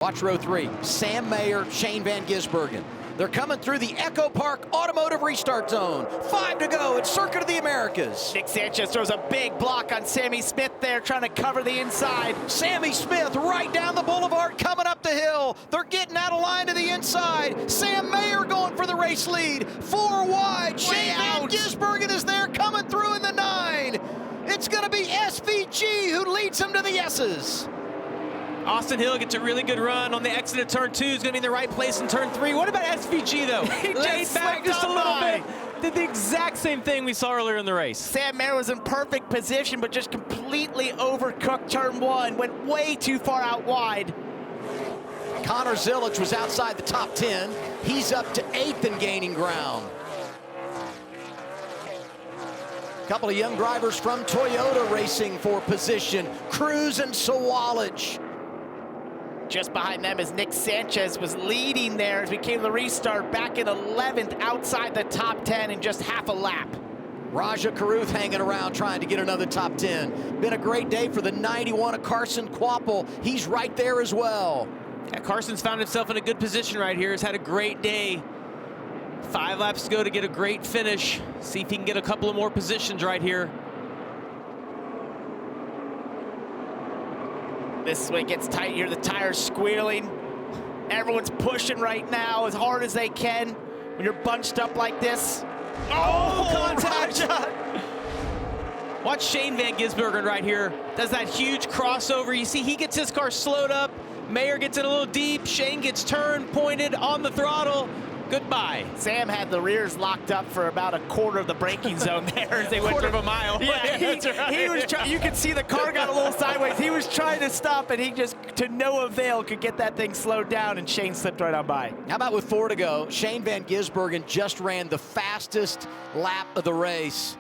Watch row 3, Sam Mayer, Shane van Gisbergen. They're coming through the Echo Park Automotive Restart Zone. 5 to go at Circuit of the Americas. Nick Sanchez throws a big block on Sammy Smith there, trying to cover the inside. Sammy Smith right down the boulevard, coming up the hill. They're getting out of line to the inside. Sam Mayer going for the race lead. 4 wide. Shane van Gisbergen is there, coming through in the 9. It's going to be SVG who leads him to the S's. Austin Hill gets a really good run on the exit of turn 2. Is going to be in the right place in turn 3. What about SVG, though? He laid back just a little bit. Did the exact same thing we saw earlier in the race. Sam Mayer was in perfect position, but just completely overcooked turn 1. Went way too far out wide. Connor Zilic was outside the top 10. He's up to 8th and gaining ground. A couple of young drivers from Toyota racing for position. Cruz and Sawalich. Just behind them is Nick Sanchez was leading there as we came to the restart, back in 11th outside the top 10 in just half a lap. Raja Caruth hanging around trying to get another top 10. Been a great day for the 91 of Carson Quapple. He's right there as well. Yeah, Carson's found himself in a good position right here. Has had a great day. 5 laps to go to get a great finish. See if he can get a couple of more positions right here. This way gets tight here, the tires squealing. Everyone's pushing right now as hard as they can when you're bunched up like this. Oh, contact! Watch Shane van Gisbergen right here. Does that huge crossover. You see he gets his car slowed up. Mayer gets in a little deep. Shane gets turned, pointed on the throttle. Goodbye. Sam had the rears locked up for about a quarter of the braking zone there as they went Quarter of a mile. Yeah, he was trying. You could see the car got a little sideways. He was trying to stop, and he just, to no avail, could get that thing slowed down, and Shane slipped right on by. How about with 4 to go? Shane van Gisbergen just ran the fastest lap of the race.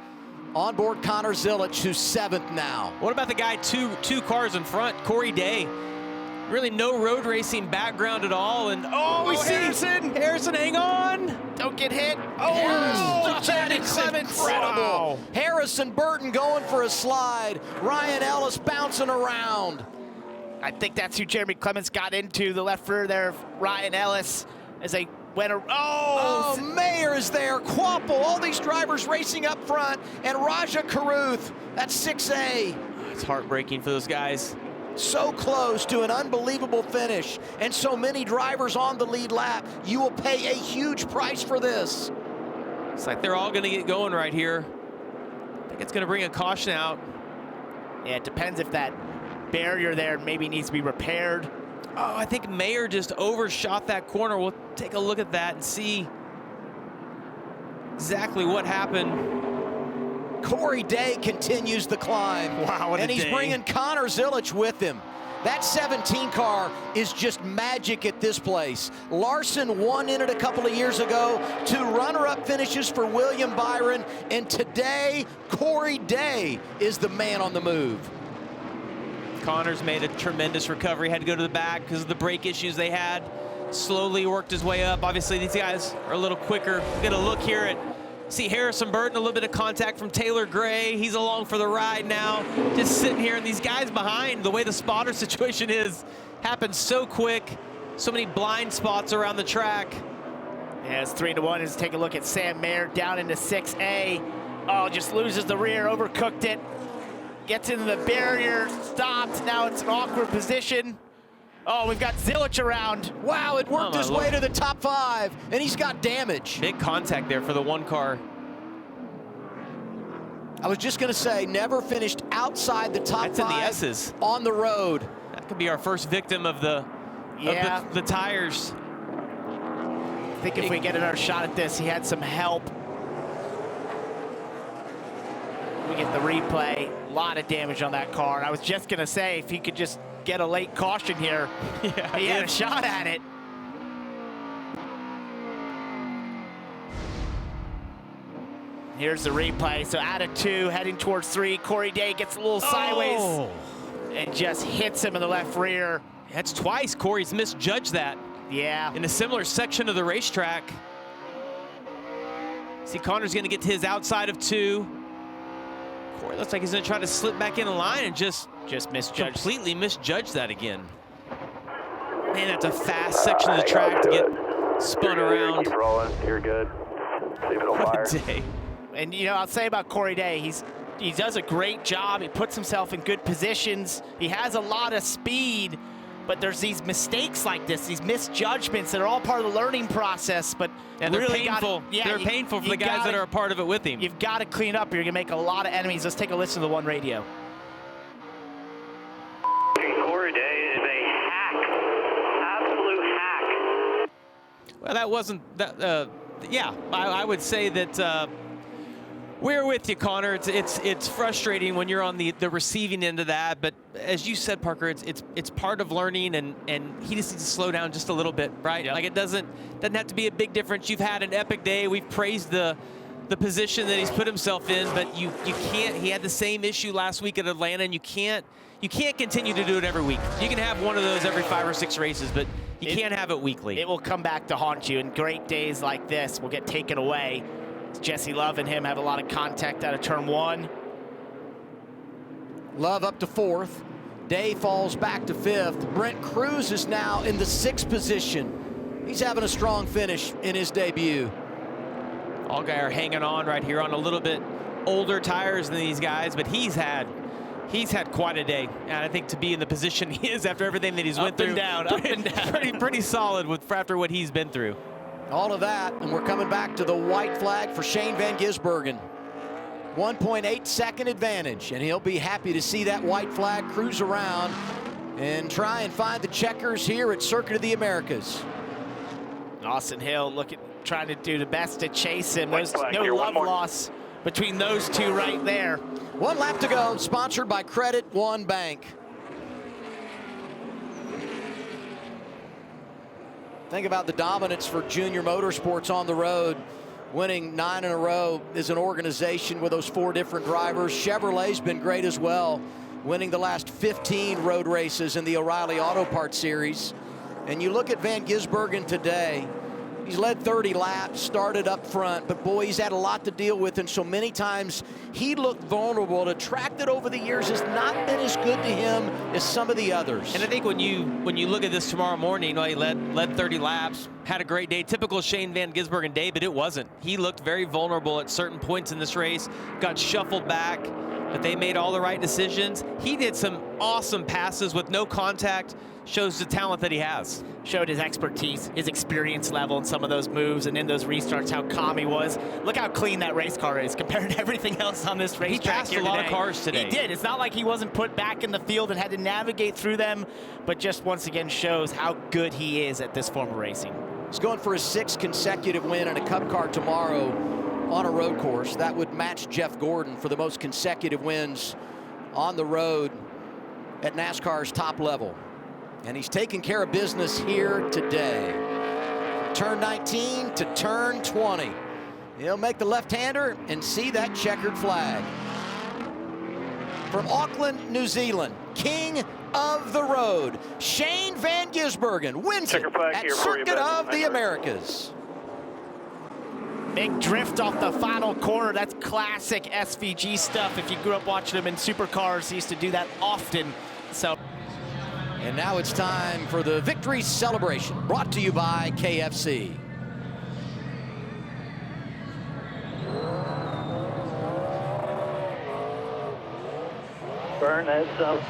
On board Connor Zilic, who's 7th now. What about the guy two cars in front, Corey Day? Really no road racing background at all, and we see Harrison, hang on! Don't get hit. That is incredible. Wow. Harrison Burton going for a slide. Ryan Ellis bouncing around. I think that's who Jeremy Clements got into, the left rear there, Ryan Ellis, as they went. Mayer is there. Quapple, all these drivers racing up front, and Raja Caruth. That's 6A. It's heartbreaking for those guys. So close to an unbelievable finish, and so many drivers on the lead lap. You will pay a huge price for this. It's like they're all going to get going right here. I think it's going to bring a caution out. Yeah, it depends if that barrier there maybe needs to be repaired. Oh, I think Mayer just overshot that corner. We'll take a look at that and see exactly what happened. Corey Day continues the climb. Wow, what a and he's day. bringing Connor Zilic with him. That 17 car is just magic at this place. Larson won in it a couple of years ago. 2 runner-up finishes for William Byron. And today, Corey Day is the man on the move. Connor's made a tremendous recovery. Had to go to the back because of the brake issues they had. Slowly worked his way up. Obviously, these guys are a little quicker. Get a look here at see Harrison Burton, a little bit of contact from Taylor Gray. He's along for the ride now. Just sitting here, and these guys behind, the way the spotter situation is, happens so quick. So many blind spots around the track. Yeah, it's 3 to 1. Let's take a look at Sam Mayer down into 6A. Oh, just loses the rear, overcooked it. Gets into the barrier, stopped. Now it's an awkward position. Oh, we've got Zilic around. Wow, it worked his way to the top 5, and he's got damage. Big contact there for the 1 car. I was just going to say, never finished outside the top 5 in the S's. On the road. That could be our first victim of the tires. I think if we get another shot at this, he had some help. We get the replay. A lot of damage on that car. And I was just going to say, if he could just get a late caution here, yeah, he had a shot at it. Here's the replay. So out of 2, heading towards 3. Corey Day gets a little sideways and just hits him in the left rear. That's twice Corey's misjudged that. Yeah. In a similar section of the racetrack. See, Connor's going to get to his outside of 2. Corey looks like he's going to try to slip back in the line and just misjudged. Completely misjudged that again. Man, that's a fast section of the track to get spun around. Keep rolling. You're good. See if it'll fire. What a day. And, you know, I'll say about Corey Day, he does a great job. He puts himself in good positions. He has a lot of speed, but there's these mistakes like this, these misjudgments that are all part of the learning process. But And they're really painful. They're painful for the guys that are a part of it with him. You've got to clean up or you're going to make a lot of enemies. Let's take a listen to the one radio. Corey Day is a hack. Absolute hack. Well, that wasn't that. Yeah, I would say that we're with you, Connor. It's frustrating when you're on the receiving end of that, but as you said, Parker, it's part of learning, and he just needs to slow down just a little bit, right? Yep. Like it doesn't have to be a big difference. You've had an epic day. We've praised the position that he's put himself in, but you can't. He had the same issue last week at Atlanta, and you can't continue to do it every week. You can have one of those every 5 or 6 races, but you can't have it weekly. It will come back to haunt you, and great days like this will get taken away. Jesse Love and him have a lot of contact out of turn 1. Love up to 4th. Day falls back to 5th. Brent Cruz is now in the 6th position. He's having a strong finish in his debut. Allgaier hanging on right here on a little bit older tires than these guys, but he's had quite a day, and I think to be in the position he is after everything that he's went through, up and down. pretty solid after what he's been through. All of that, and we're coming back to the white flag for Shane van Gisbergen. 1.8 second advantage, and he'll be happy to see that white flag cruise around and try and find the checkers here at Circuit of the Americas. Austin Hill trying to do the best to chase him. There's flag no here, one love more. loss between those two right there. 1 lap to go, sponsored by Credit One Bank. Think about the dominance for Junior Motorsports on the road. Winning 9 in a row is an organization with those 4 different drivers. Chevrolet's been great as well, winning the last 15 road races in the O'Reilly Auto Parts Series. And you look at Van Gisbergen today, he's led 30 laps, started up front, but boy, he's had a lot to deal with, and so many times he looked vulnerable. A track that over the years has not been as good to him as some of the others. And I think when you look at this tomorrow morning, well, he led 30 laps, had a great day, typical Shane van Gisbergen day, but it wasn't. He looked very vulnerable at certain points in this race, got shuffled back, but they made all the right decisions. He did some awesome passes with no contact, shows the talent that he has. Showed his expertise, his experience level in some of those moves and in those restarts, how calm he was. Look how clean that race car is compared to everything else on this racetrack. He passed a lot of cars today. He did. It's not like he wasn't put back in the field and had to navigate through them, but just once again shows how good he is at this form of racing. He's going for his 6th consecutive win in a Cup car tomorrow on a road course. That would match Jeff Gordon for the most consecutive wins on the road at NASCAR's top level. And he's taking care of business here today. Turn 19 to turn 20. He'll make the left-hander and see that checkered flag. From Auckland, New Zealand, king of the road, Shane van Gisbergen wins it at Circuit of the Americas. Big drift off the final corner. That's classic SVG stuff. If you grew up watching them in supercars, he used to do that often. So. And now it's time for the victory celebration, brought to you by KFC. Burn that stuff.